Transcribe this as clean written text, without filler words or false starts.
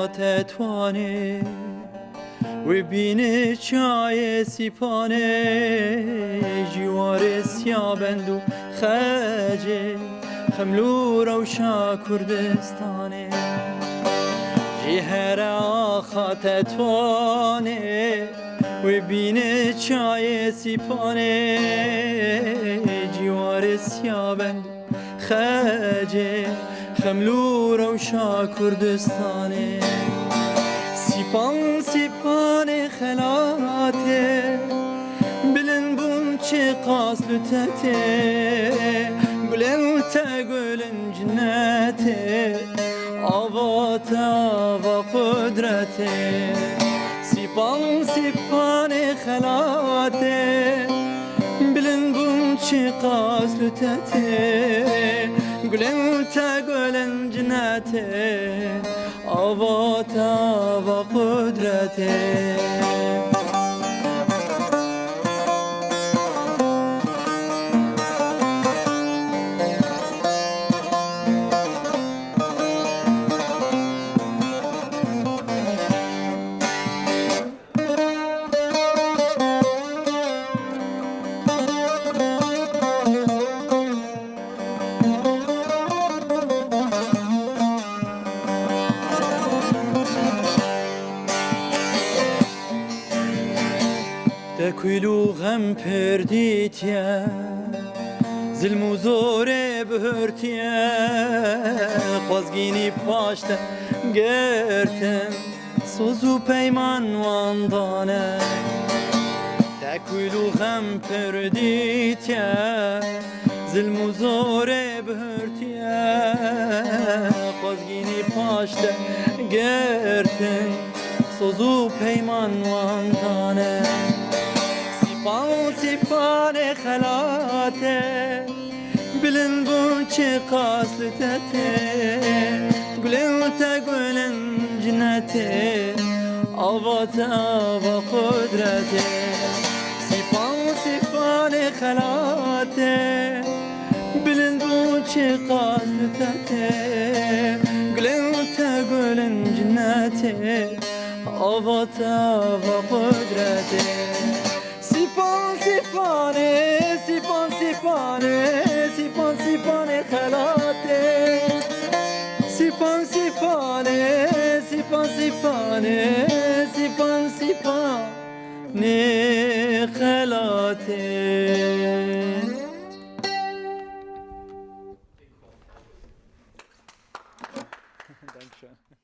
خاطر توانه و بینه چای سیپانه جوار سیابندو خجه خملو روشا کردستانه جهر خاطر توانه و بینه چای سیپانه جوار سیابندو خجه خملو روشا کردستانه سیپان سیپان خلاته بلن بون چه قاسل تته گلن تا گلن جنته آوات آوا قدرته سیپان سیپان خلاته بلن بون چه قاسل تته گلن تا گلن جنته آوات آوا قدرته دکویلو غم پردیتیه ظلم و زوره بهرتیه خوازگینی پاشته گرتن سوز و پیمان واندانه دکویلو غم پردیتیه ظلم و زوره بهرتیه خوازگینی پاشته گرتن سوز و پیمان واندانه سیپان سیپان خلاته بلن بون چه قاسل تته گلن تا گلن جنته آوات آوا قدرته سیپان سیپان خلاته بلن بون چه قاسل تته گلن تا گلن جنته آوات آوا قدرته سیپان سیپانه سیپان سیپانه سیپان سیپانه خلاته سیپان سیپانه سیپان سیپانه سیپان سیپانه خلاته Dankeschön.